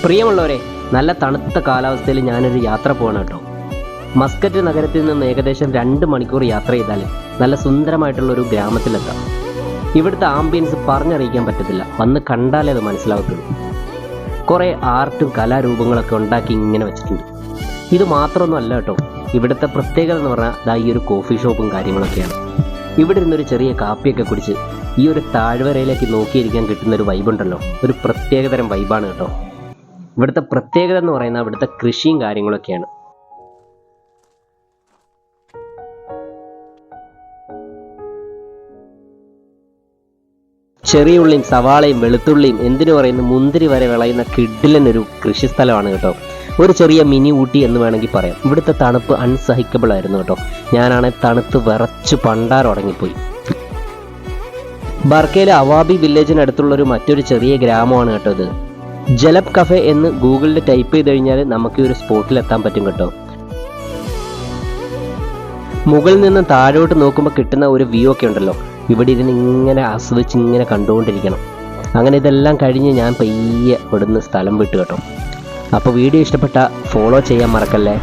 പ്രിയമുള്ളവരെ, നല്ല തണുത്ത കാലാവസ്ഥയിൽ ഞാനൊരു യാത്ര പോകണം കേട്ടോ. മസ്കറ്റ് നഗരത്തിൽ നിന്ന് ഏകദേശം 2 മണിക്കൂർ യാത്ര ചെയ്താൽ നല്ല സുന്ദരമായിട്ടുള്ളൊരു ഗ്രാമത്തിലെത്താം. ഇവിടുത്തെ ആംബിയൻസ് പറഞ്ഞറിയിക്കാൻ പറ്റത്തില്ല, വന്ന് കണ്ടാലേ അത് മനസ്സിലാവത്തുള്ളൂ. കുറേ ആർട്ടും കലാരൂപങ്ങളൊക്കെ ഉണ്ടാക്കി ഇങ്ങനെ വെച്ചിട്ടുണ്ട്. ഇത് മാത്രമൊന്നും അല്ല കേട്ടോ, ഇവിടുത്തെ പ്രത്യേകത എന്ന് പറഞ്ഞാൽ ഈ ഒരു കോഫി ഷോപ്പും കാര്യങ്ങളൊക്കെയാണ്. ഇവിടെ ഇരുന്നൊരു ചെറിയ കാപ്പിയൊക്കെ കുടിച്ച് ഈ ഒരു താഴ്വരയിലേക്ക് നോക്കിയിരിക്കാൻ കിട്ടുന്നൊരു വൈബുണ്ടല്ലോ, ഒരു പ്രത്യേകതരം വൈബാണ് കേട്ടോ. ഇവിടുത്തെ പ്രത്യേകത എന്ന് പറയുന്നത് ഇവിടുത്തെ കൃഷിയും കാര്യങ്ങളൊക്കെയാണ്. ചെറിയ ഉള്ളിയും സവാളയും വെളുത്തുള്ളിയും എന്തിനു പറയുന്നു മുന്തിരി വരെ വിളയുന്ന കിഡിലനൊരു കൃഷി സ്ഥലമാണ് കേട്ടോ. ഒരു ചെറിയ മിനി ഊട്ടി എന്ന് വേണമെങ്കിൽ പറയാം. ഇവിടുത്തെ തണുപ്പ് അൺസഹിക്കബിൾ ആയിരുന്നു കേട്ടോ. ഞാനാണെങ്കിൽ തണുത്ത് വിറച്ച് പണ്ടാറുടങ്ങിപ്പോയി. ബർക്കയിലെ അവാബി വില്ലേജിനടുത്തുള്ളൊരു മറ്റൊരു ചെറിയ ഗ്രാമമാണ് കേട്ടോ ഇത്. ജലബ് കഫേ എന്ന് ഗൂഗിളിൽ ടൈപ്പ് ചെയ്ത് കഴിഞ്ഞാൽ നമുക്ക് ഈ ഒരു സ്പോട്ടിലെത്താൻ പറ്റും കേട്ടോ. മുകളിൽ നിന്ന് താഴോട്ട് നോക്കുമ്പോൾ കിട്ടുന്ന ഒരു വ്യൂ ഒക്കെ ഉണ്ടല്ലോ, ഇവിടെ ഇരുന്ന് ഇങ്ങനെ ആസ്വദിച്ച് ഇങ്ങനെ കണ്ടുകൊണ്ടിരിക്കണം. അങ്ങനെ ഇതെല്ലാം കഴിഞ്ഞ് ഞാൻ പയ്യെ ഇവിടുന്ന് സ്ഥലം വിട്ടു കേട്ടോ. അപ്പോൾ വീഡിയോ ഇഷ്ടപ്പെട്ട ഫോളോ ചെയ്യാൻ മറക്കല്ലേ.